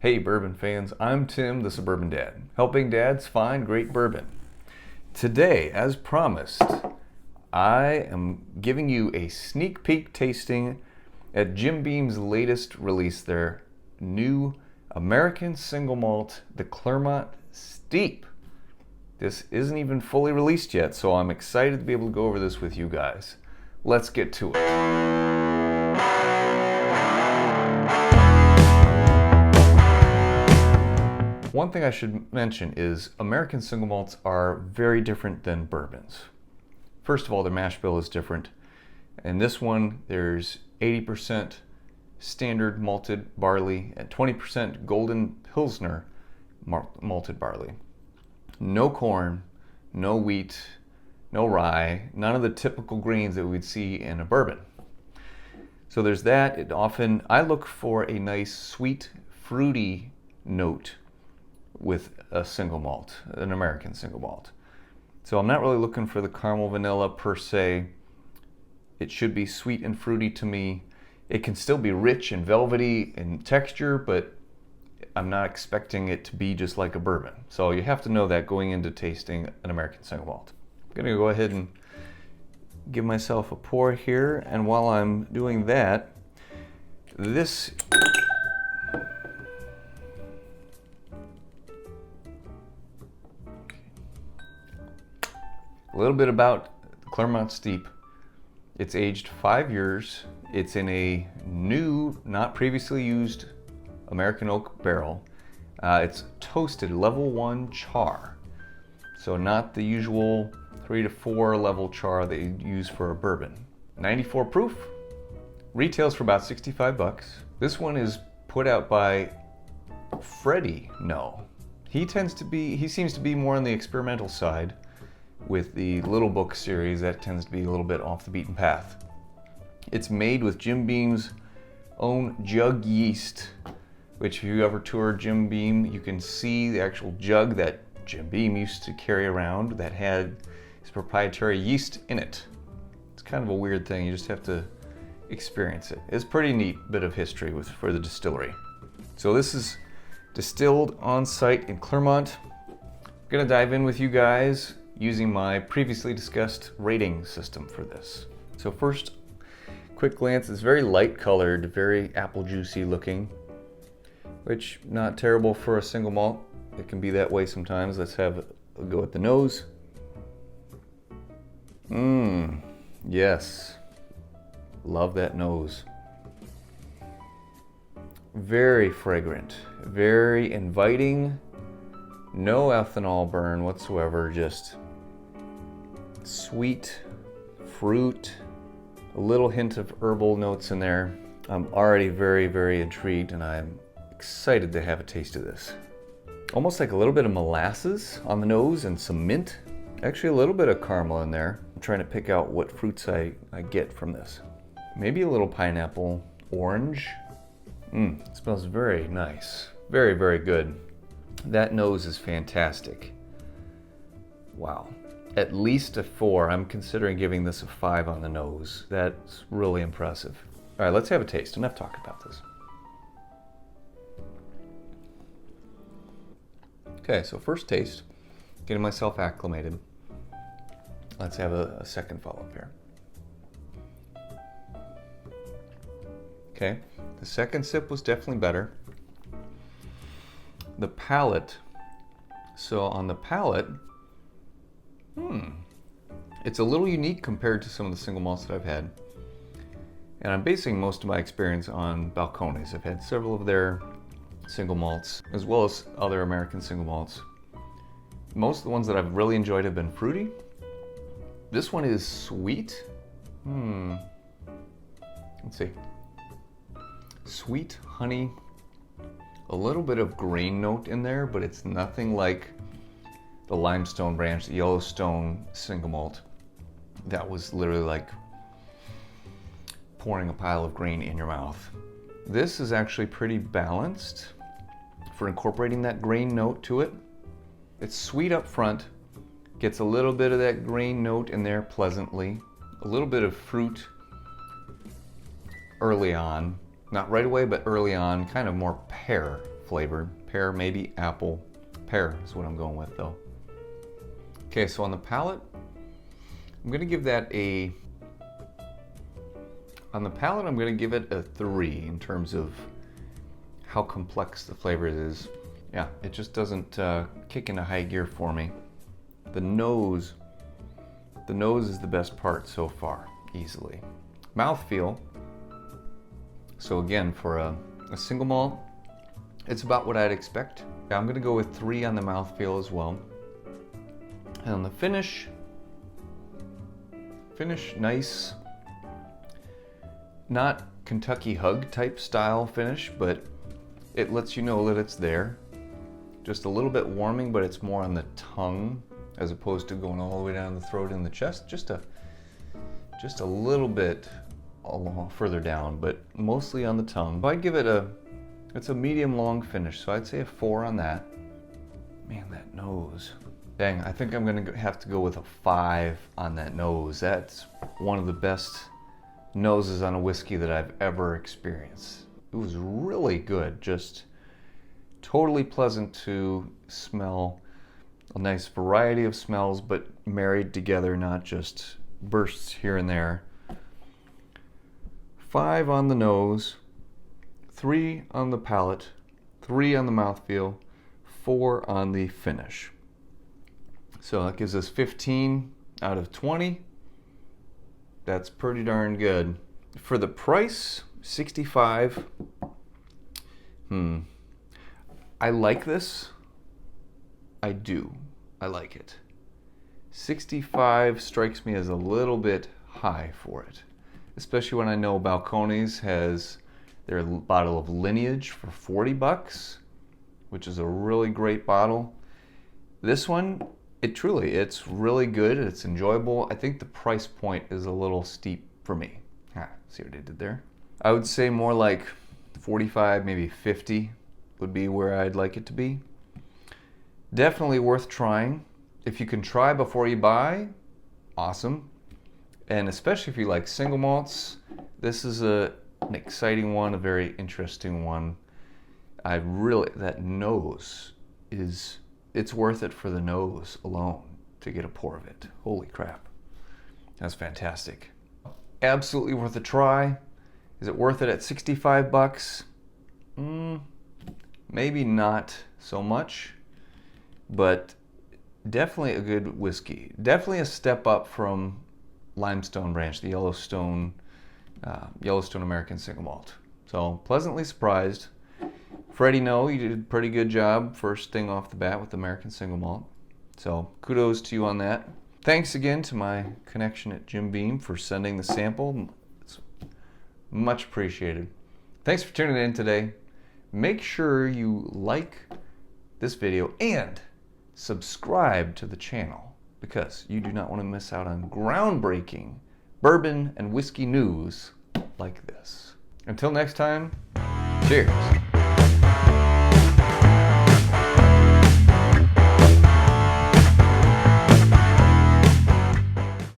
Hey bourbon fans, I'm Tim, the Suburban Dad, helping dads find great bourbon. Today, as promised, I am giving you a sneak peek tasting at Jim Beam's latest release, their new American Single Malt, the Clermont Steep. This isn't even fully released yet, so I'm excited to be able to go over this with you guys. Let's get to it. One thing I should mention is American single malts are very different than bourbons. First of all, their mash bill is different. In this one, there's 80% standard malted barley and 20% golden pilsner malted barley. No corn, no wheat, no rye, none of the typical grains that we'd see in a bourbon. So there's that. I look for a nice, sweet, fruity note with a single malt, an American single malt. So I'm not really looking for the caramel vanilla per se. It should be sweet and fruity to me. It can still be rich and velvety in texture, but I'm not expecting it to be just like a bourbon. So you have to know that going into tasting an American single malt. I'm gonna go ahead and give myself a pour here, and while I'm doing that, a little bit about Clermont Steep. It's aged 5 years. It's in a new, not previously used American oak barrel. It's toasted level 1 char. So not the usual 3 to 4 level char that you use for a bourbon. 94 proof, retails for about 65 bucks. This one is put out by Freddie No. He seems to be more on the experimental side. With the Little Book series, that tends to be a little bit off the beaten path. It's made with Jim Beam's own jug yeast, which if you ever tour Jim Beam, you can see the actual jug that Jim Beam used to carry around that had his proprietary yeast in it. It's kind of a weird thing, you just have to experience it. It's a pretty neat bit of history for the distillery. So this is distilled on site in Clermont. I'm gonna dive in with you guys using my previously discussed rating system for this. So first, quick glance, it's very light colored, very apple juicy looking, which not terrible for a single malt. It can be that way sometimes. Let's have a go at the nose. Yes, love that nose. Very fragrant, very inviting, no ethanol burn whatsoever, just sweet fruit, a little hint of herbal notes in there. I'm already very, very intrigued, and I'm excited to have a taste of this. Almost like a little bit of molasses on the nose and some mint. Actually a little bit of caramel in there. I'm trying to pick out what fruits I get from this. Maybe a little pineapple, orange. It smells very nice. Very, very good. That nose is fantastic. Wow. At least a 4. I'm considering giving this a 5 on the nose. That's really impressive. All right, let's have a taste. Enough talk about this. Okay, so first taste, getting myself acclimated. Let's have a second follow-up here. Okay, the second sip was definitely better. The palate, so on the palate, it's a little unique compared to some of the single malts that I've had. And I'm basing most of my experience on Balcones. I've had several of their single malts, as well as other American single malts. Most of the ones that I've really enjoyed have been fruity. This one is sweet. Let's see. Sweet honey. A little bit of grain note in there, but it's nothing like the Limestone Branch, the Yellowstone single malt. That was literally like pouring a pile of grain in your mouth. This is actually pretty balanced for incorporating that grain note to it. It's sweet up front, gets a little bit of that grain note in there pleasantly, a little bit of fruit early on, not right away, but early on, kind of more pear flavor. Pear, maybe apple. Pear is what I'm going with though. Okay, so on the palate, I'm gonna give that a, on the palate I'm gonna give it a 3 in terms of how complex the flavor is. Yeah, it just doesn't kick into high gear for me. The nose is the best part so far, easily. Mouthfeel, so again, for a single malt, it's about what I'd expect. Yeah, I'm gonna go with 3 on the mouthfeel as well. And on the finish, nice, not Kentucky hug type style finish, but it lets you know that it's there. Just a little bit warming, but it's more on the tongue as opposed to going all the way down the throat and the chest. Just a little bit further down, but mostly on the tongue. So I'd give it it's a medium long finish, so I'd say a 4 on that. Man, that nose. Dang, I think I'm gonna have to go with a 5 on that nose. That's one of the best noses on a whiskey that I've ever experienced. It was really good, just totally pleasant to smell. A nice variety of smells, but married together, not just bursts here and there. 5 on the nose, 3 on the palate, 3 on the mouthfeel, 4 on the finish. So that gives us 15 out of 20. That's pretty darn good. For the price, $65. I like this. I do. I like it. 65 strikes me as a little bit high for it, especially when I know Balcones has their bottle of Lineage for $40, which is a really great bottle. This one, it's really good. It's enjoyable. I think the price point is a little steep for me. See what I did there? I would say more like 45, maybe 50 would be where I'd like it to be. Definitely worth trying. If you can try before you buy, awesome. And especially if you like single malts, this is an exciting one, a very interesting one. That nose it's worth it for the nose alone to get a pour of it. Holy crap. That's fantastic. Absolutely worth a try. Is it worth it at $65? Maybe not so much, but definitely a good whiskey. Definitely a step up from Limestone Branch, the Yellowstone American Single Malt. So pleasantly surprised. Freddie, no, you did a pretty good job first thing off the bat with American Single Malt. So kudos to you on that. Thanks again to my connection at Jim Beam for sending the sample. It's much appreciated. Thanks for tuning in today. Make sure you like this video and subscribe to the channel because you do not want to miss out on groundbreaking bourbon and whiskey news like this. Until next time, cheers.